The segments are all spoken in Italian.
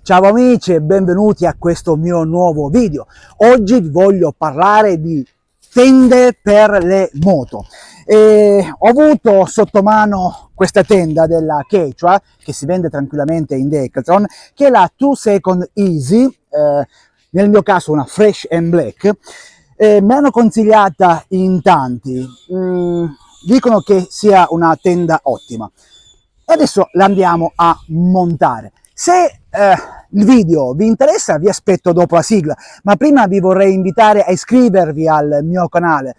Ciao amici e benvenuti a questo mio nuovo video. Oggi vi voglio parlare di tende per le moto. Ho avuto sotto mano questa tenda della Quechua che si vende tranquillamente in Decathlon, che è la 2 Second Easy, nel mio caso una Fresh and Black. Mi hanno consigliata in tanti, dicono che sia una tenda ottima. E adesso la andiamo a montare. Se il video vi interessa vi aspetto dopo la sigla, ma prima vi vorrei invitare a iscrivervi al mio canale.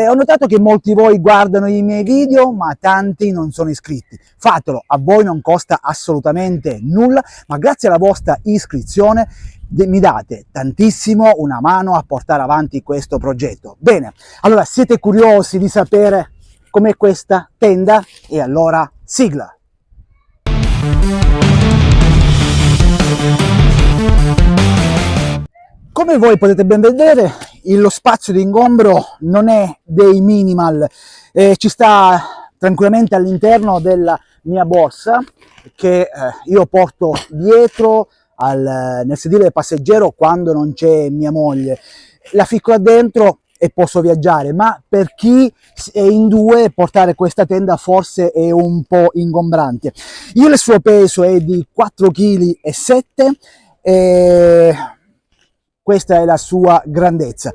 Ho notato che molti di voi guardano i miei video ma tanti non sono iscritti. Fatelo, a voi non costa assolutamente nulla, ma grazie alla vostra iscrizione mi date tantissimo una mano a portare avanti questo progetto. Bene, allora siete curiosi di sapere com'è questa tenda? E allora sigla! Come voi potete ben vedere, lo spazio di ingombro non è dei minimal, ci sta tranquillamente all'interno della mia borsa che io porto dietro nel sedile passeggero quando non c'è mia moglie. La ficco là dentro e posso viaggiare, ma per chi è in due portare questa tenda forse è un po' ingombrante. Il suo peso è di 4,7 kg e questa è la sua grandezza.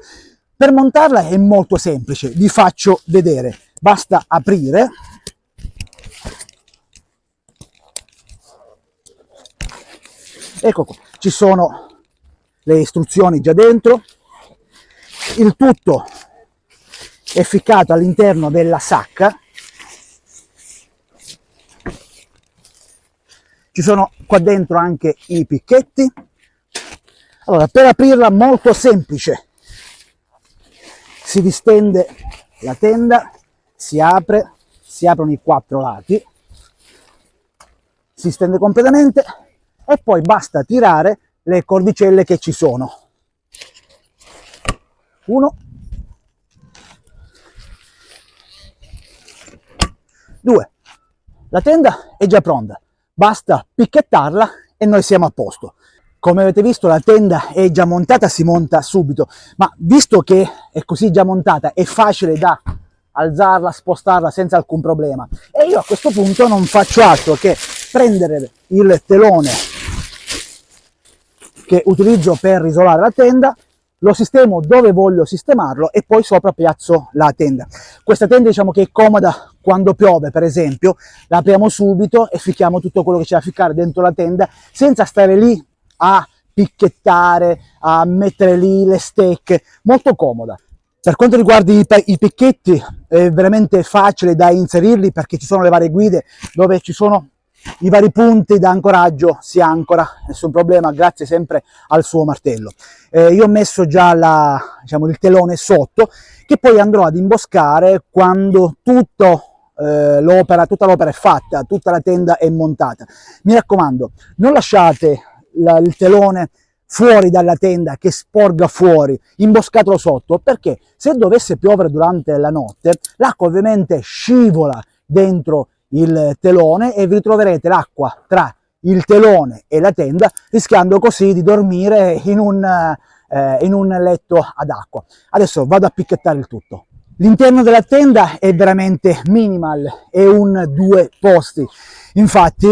Per montarla è molto semplice, vi faccio vedere. Basta aprire, ecco qua, ci sono le istruzioni già dentro, il tutto è ficcato all'interno della sacca. Ci sono qua dentro anche i picchetti. Allora, per aprirla molto semplice, si distende la tenda, si aprono i 4 lati, si stende completamente e poi basta tirare le cordicelle che ci sono. 1, 2, la tenda è già pronta, basta picchettarla e noi siamo a posto. Come avete visto la tenda è già montata, si monta subito, ma visto che è così già montata è facile da alzarla, spostarla senza alcun problema. E io a questo punto non faccio altro che prendere il telone che utilizzo per isolare la tenda, lo sistemo dove voglio sistemarlo e poi sopra piazzo la tenda. Questa tenda diciamo che è comoda quando piove, per esempio, la apriamo subito e ficchiamo tutto quello che c'è da ficcare dentro la tenda senza stare lì a picchettare, a mettere lì le stecche, molto comoda. Per quanto riguarda i picchetti è veramente facile da inserirli perché ci sono le varie guide dove ci sono i vari punti da ancoraggio, si ancora, nessun problema, grazie sempre al suo martello. Io ho messo già il telone sotto che poi andrò ad imboscare quando tutta l'opera è fatta, tutta la tenda è montata. Mi raccomando, non lasciate il telone fuori dalla tenda che sporga fuori, imboscatelo sotto, perché se dovesse piovere durante la notte l'acqua ovviamente scivola dentro il telone e vi ritroverete l'acqua tra il telone e la tenda, rischiando così di dormire in un letto ad acqua. Adesso vado a picchettare il tutto. L'interno della tenda è veramente minimal, è un 2 posti, infatti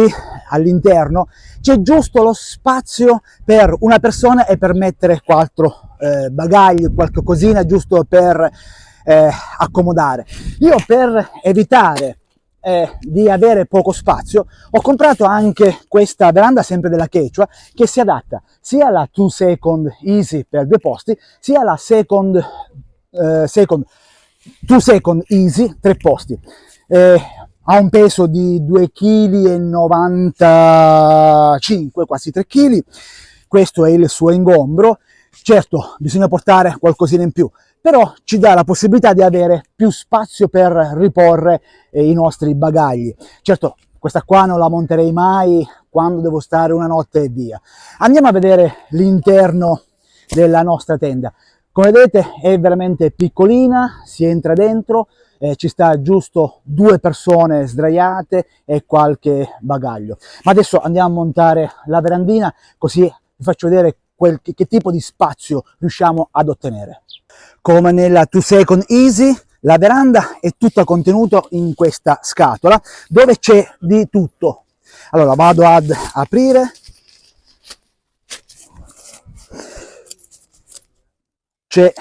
all'interno c'è giusto lo spazio per una persona e per mettere 4 bagagli, qualche cosina giusto per accomodare. Io per evitare di avere poco spazio ho comprato anche questa veranda sempre della Quechua che si adatta sia alla 2 Second Easy per 2 posti sia alla 2 Second Easy 3 posti. Ha un peso di 2,95 kg, quasi 3 kg. Questo è il suo ingombro. Certo, bisogna portare qualcosina in più, però ci dà la possibilità di avere più spazio per riporre i nostri bagagli. Certo, questa qua non la monterei mai quando devo stare una notte e via. Andiamo a vedere l'interno della nostra tenda. Come vedete è veramente piccolina, si entra dentro, ci sta giusto 2 persone sdraiate e qualche bagaglio. Ma adesso andiamo a montare la verandina, così vi faccio vedere che tipo di spazio riusciamo ad ottenere. Come nella 2 Second Easy, la veranda è tutta contenuta in questa scatola dove c'è di tutto. Allora vado ad aprire, c'è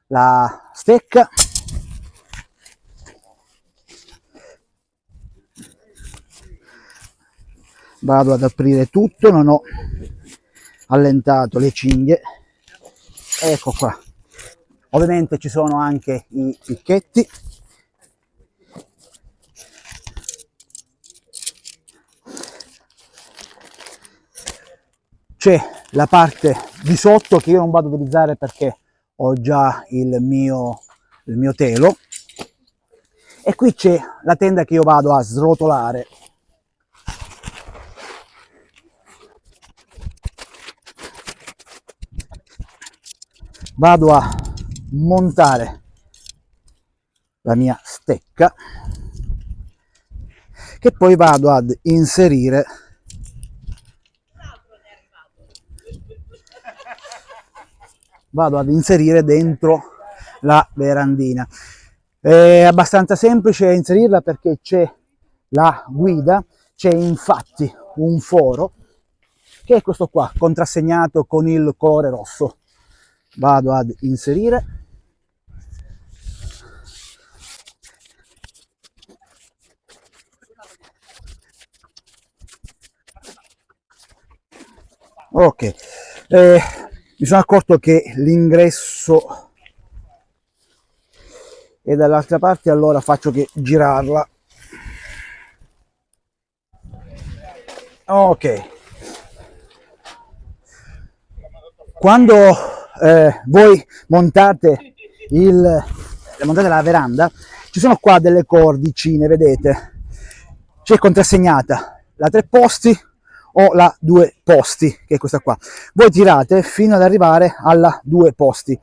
la stecca, vado ad aprire tutto, non ho allentato le cinghie, ecco qua. Ovviamente ci sono anche i picchetti, c'è la parte di sotto che io non vado ad utilizzare perché ho già il mio telo, e qui c'è la tenda che io vado a srotolare. Vado a montare la mia stecca che poi vado ad inserire dentro la verandina. È abbastanza semplice inserirla perché c'è la guida, c'è infatti un foro che è questo qua, contrassegnato con il colore rosso. Vado ad inserire, ok, mi sono accorto che l'ingresso è dall'altra parte, allora faccio che girarla. Ok, quando voi montate la veranda, ci sono qua delle cordicine, vedete, c'è contrassegnata la 3 posti o la 2 posti, che è questa qua. Voi tirate fino ad arrivare alla 2 posti,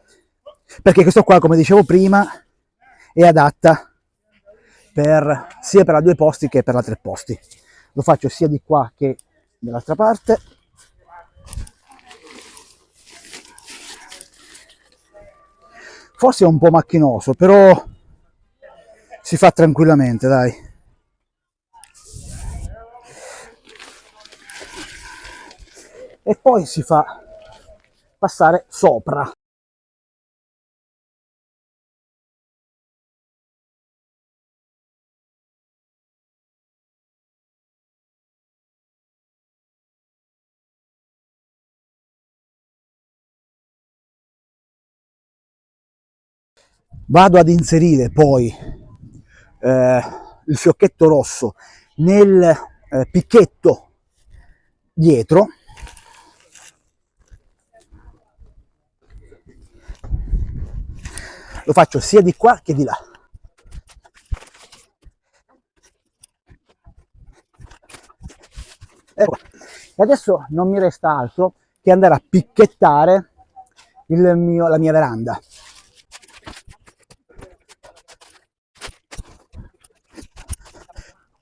perché questo qua, come dicevo prima, è adatta sia per la 2 posti che per la 3 posti. Lo faccio sia di qua che dall'altra parte. Forse è un po' macchinoso, però si fa tranquillamente, dai. E poi si fa passare sopra. Vado ad inserire poi il fiocchetto rosso nel picchetto dietro, lo faccio sia di qua che di là. Ecco. E adesso non mi resta altro che andare a picchettare la mia veranda.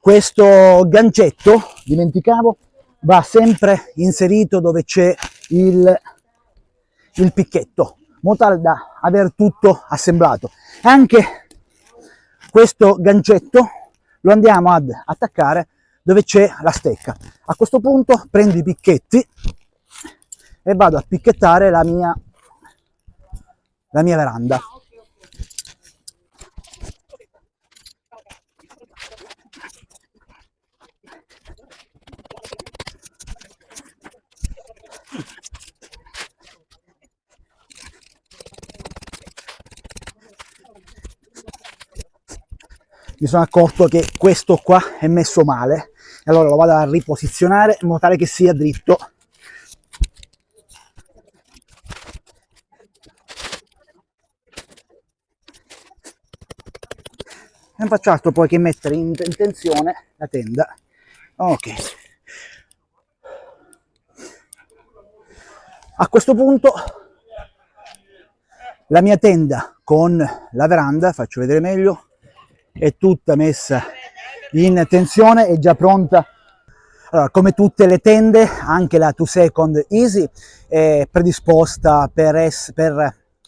Questo gancetto, dimenticavo, va sempre inserito dove c'è il picchetto, in modo tale da aver tutto assemblato. Anche questo gancetto lo andiamo ad attaccare dove c'è la stecca. A questo punto prendo i picchetti e vado a picchettare la mia veranda. Mi sono accorto che questo qua è messo male, e allora lo vado a riposizionare in modo tale che sia dritto. Non faccio altro poi che mettere in tensione la tenda. Ok, a questo punto La mia tenda con la veranda, faccio vedere meglio, è tutta messa in tensione, è già pronta. Allora, come tutte le tende, anche la 2 Second Easy è predisposta per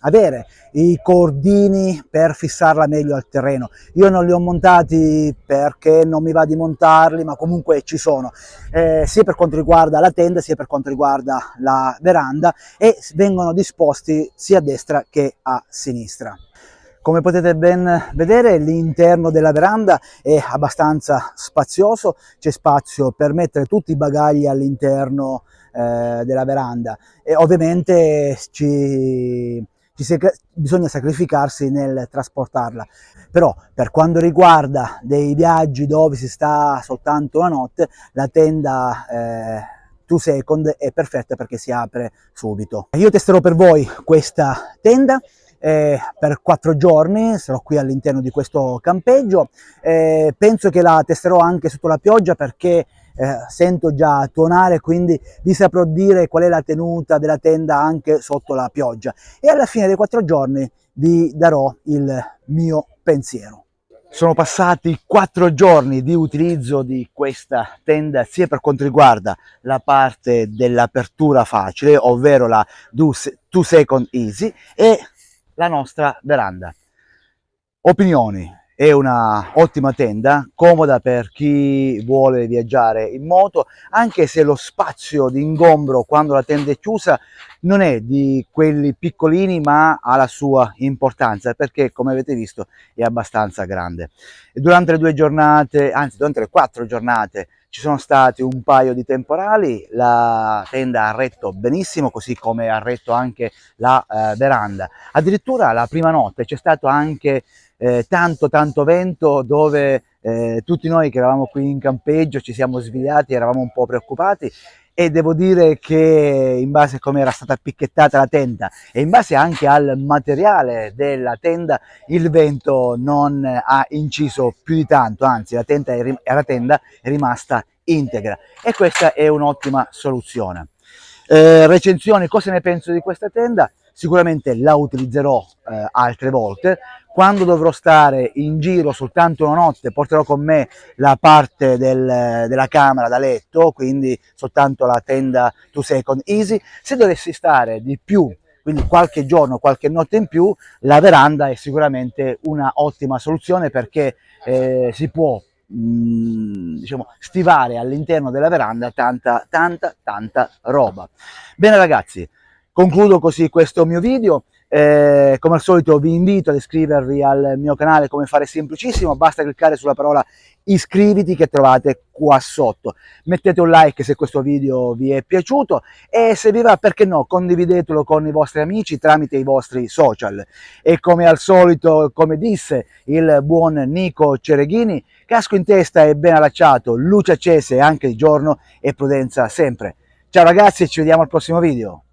avere i cordini per fissarla meglio al terreno. Io non li ho montati perché non mi va di montarli, ma comunque ci sono, sia per quanto riguarda la tenda sia per quanto riguarda la veranda, e vengono disposti sia a destra che a sinistra. Come potete ben vedere, l'interno della veranda è abbastanza spazioso, c'è spazio per mettere tutti i bagagli all'interno della veranda, e ovviamente bisogna sacrificarsi nel trasportarla. Però per quanto riguarda dei viaggi dove si sta soltanto una notte, la tenda 2 Second è perfetta perché si apre subito. Io testerò per voi questa tenda. Per 4 giorni sarò qui all'interno di questo campeggio. Penso che la testerò anche sotto la pioggia perché sento già tuonare, quindi vi saprò dire qual è la tenuta della tenda anche sotto la pioggia, e alla fine dei 4 giorni vi darò il mio pensiero. Sono passati 4 giorni di utilizzo di questa tenda, sia per quanto riguarda la parte dell'apertura facile, ovvero la 2 Second Easy, e la nostra veranda. Opinioni: è una ottima tenda, comoda per chi vuole viaggiare in moto, anche se lo spazio di ingombro quando la tenda è chiusa non è di quelli piccolini, ma ha la sua importanza perché, come avete visto, è abbastanza grande. E durante le 2 giornate, anzi durante le 4 giornate, ci sono stati un paio di temporali, la tenda ha retto benissimo, così come ha retto anche la veranda. Addirittura la prima notte c'è stato anche tanto vento, dove tutti noi che eravamo qui in campeggio ci siamo svegliati, eravamo un po' preoccupati, e devo dire che in base a come era stata picchettata la tenda e in base anche al materiale della tenda, il vento non ha inciso più di tanto, anzi la tenda è rimasta integra, e questa è un'ottima soluzione. Recensioni: cosa ne penso di questa tenda? Sicuramente la utilizzerò altre volte. Quando dovrò stare in giro soltanto una notte, porterò con me la parte della camera da letto, quindi soltanto la tenda 2 Second Easy. Se dovessi stare di più, quindi qualche giorno, qualche notte in più, la veranda è sicuramente una ottima soluzione, perché si può diciamo stivare all'interno della veranda tanta roba. Bene ragazzi, concludo così questo mio video. Come al solito vi invito ad iscrivervi al mio canale. Come fare? Semplicissimo, basta cliccare sulla parola iscriviti che trovate qua sotto. Mettete un like se questo video vi è piaciuto, e se vi va, perché no, condividetelo con i vostri amici tramite i vostri social. E come al solito, come disse il buon Nico Cereghini, casco in testa e ben allacciato, luce accese anche di giorno e prudenza sempre. Ciao ragazzi, ci vediamo al prossimo video.